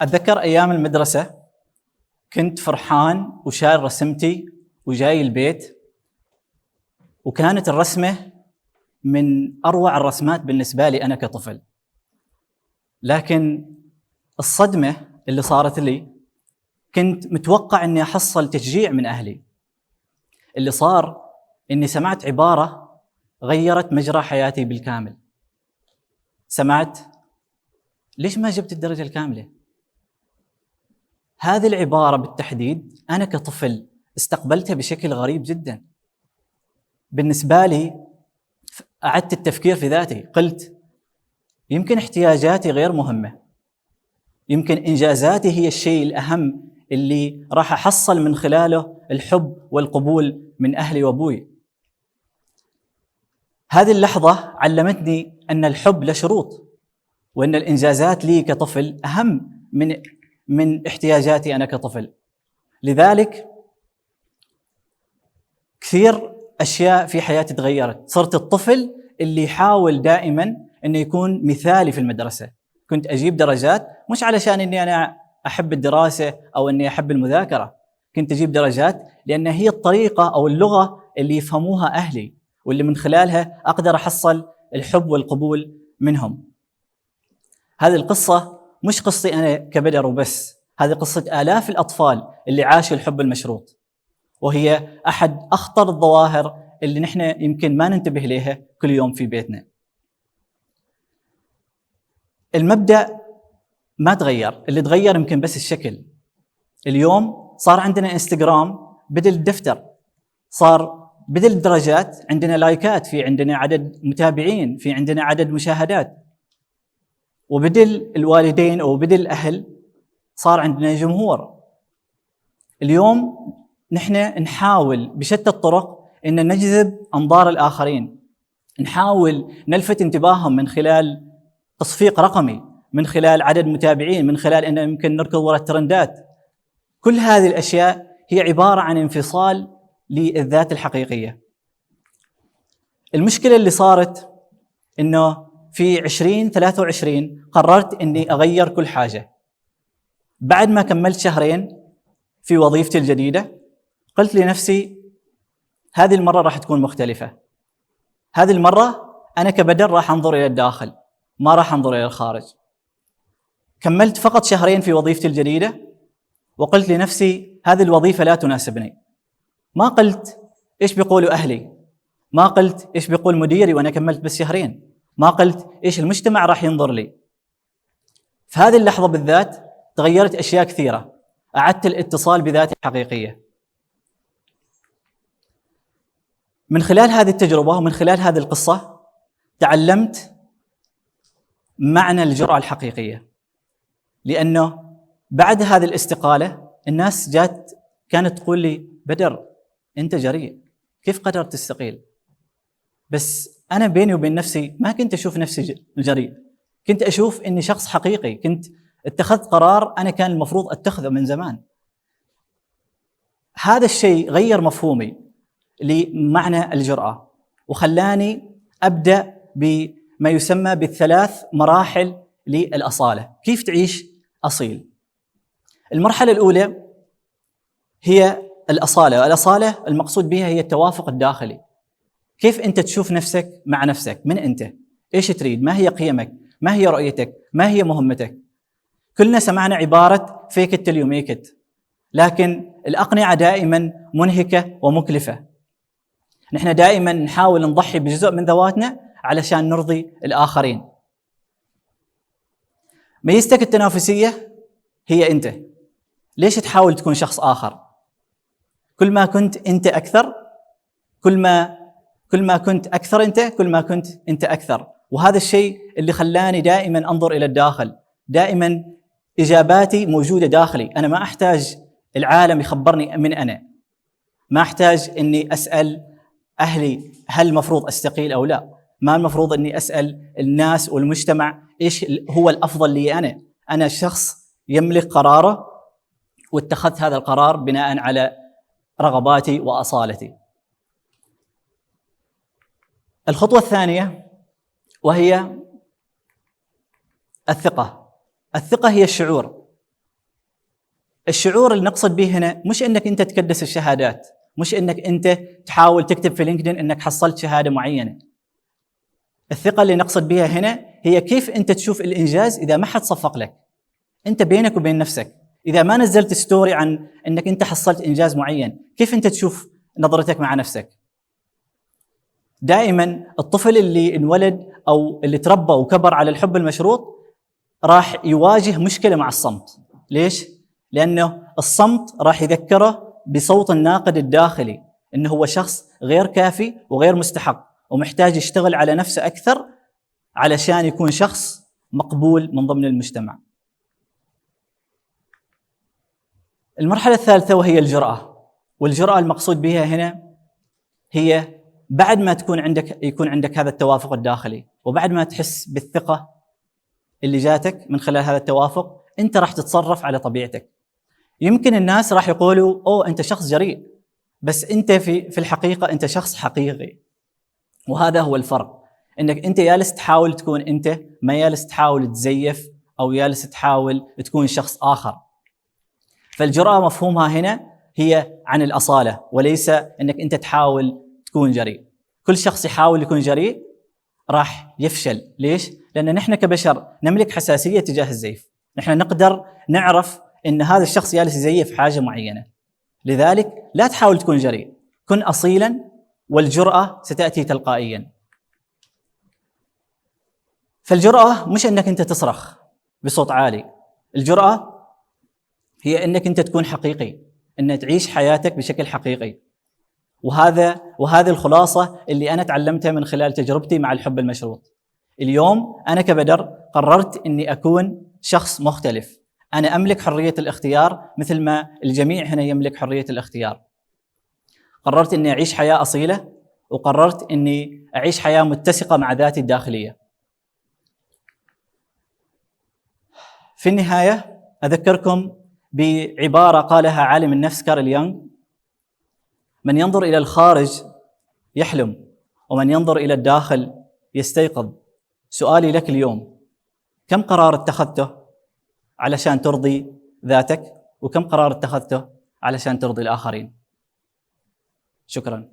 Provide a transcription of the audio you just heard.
أتذكر أيام المدرسة كنت فرحان وشايل رسمتي وجاي البيت، وكانت الرسمة من أروع الرسمات بالنسبة لي أنا كطفل. لكن الصدمة اللي صارت لي، كنت متوقع أني أحصل تشجيع من أهلي. اللي صار أني سمعت عبارة غيرت مجرى حياتي بالكامل. سمعت: ليش ما جبت الدرجة الكاملة؟ هذه العبارة بالتحديد أنا كطفل استقبلتها بشكل غريب جدا. بالنسبة لي أعدت التفكير في ذاتي، قلت يمكن احتياجاتي غير مهمة، يمكن إنجازاتي هي الشيء الأهم اللي راح أحصل من خلاله الحب والقبول من أهلي وأبوي. هذه اللحظة علمتني أن الحب له شروط، وأن الإنجازات لي كطفل أهم من احتياجاتي أنا كطفل. لذلك كثير أشياء في حياتي تغيرت. صرت الطفل اللي يحاول دائما أنه يكون مثالي في المدرسة. كنت أجيب درجات مش علشان أني أنا أحب الدراسة أو أني أحب المذاكرة، كنت أجيب درجات لأن هي الطريقة أو اللغة اللي يفهموها أهلي، واللي من خلالها أقدر أحصل الحب والقبول منهم. هذه القصة مش قصتي أنا كبدر وبس، هذه قصة آلاف الأطفال اللي عاشوا الحب المشروط، وهي أحد أخطر الظواهر اللي نحن يمكن ما ننتبه لها كل يوم في بيتنا. المبدأ ما تغير، اللي تغير يمكن بس الشكل. اليوم صار عندنا انستغرام بدل الدفتر، صار بدل الدرجات عندنا لايكات، في عندنا عدد متابعين، في عندنا عدد مشاهدات، وبدل الوالدين أو بدل الأهل صار عندنا جمهور. اليوم نحن نحاول بشتى الطرق إن نجذب أنظار الآخرين، نحاول نلفت انتباههم من خلال تصفيق رقمي، من خلال عدد متابعين، من خلال إن يمكن نركض وراء الترندات. كل هذه الأشياء هي عبارة عن انفصال للذات الحقيقية. المشكلة اللي صارت إنه في 2023 قررت إني أغير كل حاجة. بعد ما كملت شهرين في وظيفتي الجديدة، قلت لنفسي هذه المرة راح تكون مختلفة. هذه المرة أنا كبدر راح أنظر إلى الداخل، ما راح أنظر إلى الخارج. كملت فقط شهرين في وظيفتي الجديدة، وقلت لنفسي هذه الوظيفة لا تناسبني. ما قلت إيش بيقولوا أهلي، ما قلت إيش بيقول مديري وأنا كملت بس شهرين، ما قلت إيش المجتمع راح ينظر لي. في هذه اللحظة بالذات تغيرت أشياء كثيرة، أعدت الاتصال بذاتي الحقيقية. من خلال هذه التجربة ومن خلال هذه القصة تعلمت معنى الجرأة الحقيقية. لأنه بعد هذه الاستقالة الناس كانت تقول لي: بدر أنت جريء، كيف قدرت تستقيل؟ بس أنا بيني وبين نفسي ما كنت أشوف نفسي جريء، كنت أشوف إني شخص حقيقي، كنت اتخذت قرار أنا كان المفروض أتخذه من زمان. هذا الشيء غير مفهومي لمعنى الجرأة، وخلاني أبدأ بما يسمى بالثلاث مراحل للأصالة. كيف تعيش أصيل؟ المرحلة الأولى هي الأصالة. الأصالة المقصود بها هي التوافق الداخلي. كيف أنت تشوف نفسك مع نفسك؟ من أنت؟ إيش تريد؟ ما هي قيمك؟ ما هي رؤيتك؟ ما هي مهمتك؟ كلنا سمعنا عبارة fake it till you make it، لكن الأقنعة دائما منهكة ومكلفة. نحن دائما نحاول نضحي بجزء من ذواتنا علشان نرضي الآخرين. ميزتك التنافسية هي أنت. ليش تحاول تكون شخص آخر؟ كل ما كنت أنت أكثر، كل ما كنت أكثر أنت، كل ما كنت أنت أكثر. وهذا الشيء اللي خلاني دائما أنظر إلى الداخل، دائما إجاباتي موجودة داخلي. أنا ما أحتاج العالم يخبرني من أنا، ما أحتاج أني أسأل أهلي هل المفروض أستقيل أو لا، ما المفروض أني أسأل الناس والمجتمع إيش هو الأفضل لي. أنا شخص يملك قراره، واتخذت هذا القرار بناء على رغباتي وأصالتي. الخطوة الثانية وهي الثقة. الثقة هي الشعور. الشعور اللي نقصد به هنا مش انك انت تكدس الشهادات، مش انك انت تحاول تكتب في لينكدين انك حصلت شهاده معينه. الثقه اللي نقصد بها هنا هي كيف انت تشوف الانجاز اذا ما حد صفق لك. انت بينك وبين نفسك، اذا ما نزلت ستوري عن انك انت حصلت انجاز معين، كيف انت تشوف نظرتك مع نفسك؟ دائما الطفل اللي انولد او اللي تربى وكبر على الحب المشروط راح يواجه مشكله مع الصمت. ليش؟ لانه الصمت راح يذكره بصوت الناقد الداخلي، انه هو شخص غير كافي وغير مستحق ومحتاج يشتغل على نفسه اكثر علشان يكون شخص مقبول من ضمن المجتمع. المرحله الثالثه وهي الجرأة. والجرأة المقصود بها هنا هي بعد ما يكون عندك هذا التوافق الداخلي، وبعد ما تحس بالثقة اللي جاتك من خلال هذا التوافق، انت راح تتصرف على طبيعتك. يمكن الناس راح يقولوا اوه انت شخص جريء، بس انت في الحقيقة انت شخص حقيقي. وهذا هو الفرق، انك انت جالس تحاول تكون انت، ما جالس تحاول تزيف او جالس تحاول تكون شخص اخر. فالجرأة مفهومها هنا هي عن الأصالة، وليس انك انت تحاول تكون جريء. كل شخص يحاول يكون جريء راح يفشل. ليش؟ لأن نحن كبشر نملك حساسية تجاه الزيف. نحن نقدر نعرف ان هذا الشخص جالس يزيف حاجة معينة. لذلك لا تحاول تكون جريء، كن أصيلا والجرأة ستأتي تلقائيا. فالجرأة مش انك انت تصرخ بصوت عالي، الجرأة هي انك انت تكون حقيقي، ان تعيش حياتك بشكل حقيقي. وهذه الخلاصة اللي انا تعلمتها من خلال تجربتي مع الحب المشروط. اليوم انا كبدر قررت اني اكون شخص مختلف. انا املك حرية الاختيار مثل ما الجميع هنا يملك حرية الاختيار. قررت اني اعيش حياة اصيلة، وقررت اني اعيش حياة متسقة مع ذاتي الداخلية. في النهاية اذكركم بعبارة قالها عالم النفس كارل يونغ: من ينظر إلى الخارج يحلم، ومن ينظر إلى الداخل يستيقظ. سؤالي لك اليوم: كم قرار اتخذته علشان ترضي ذاتك، وكم قرار اتخذته علشان ترضي الآخرين؟ شكراً.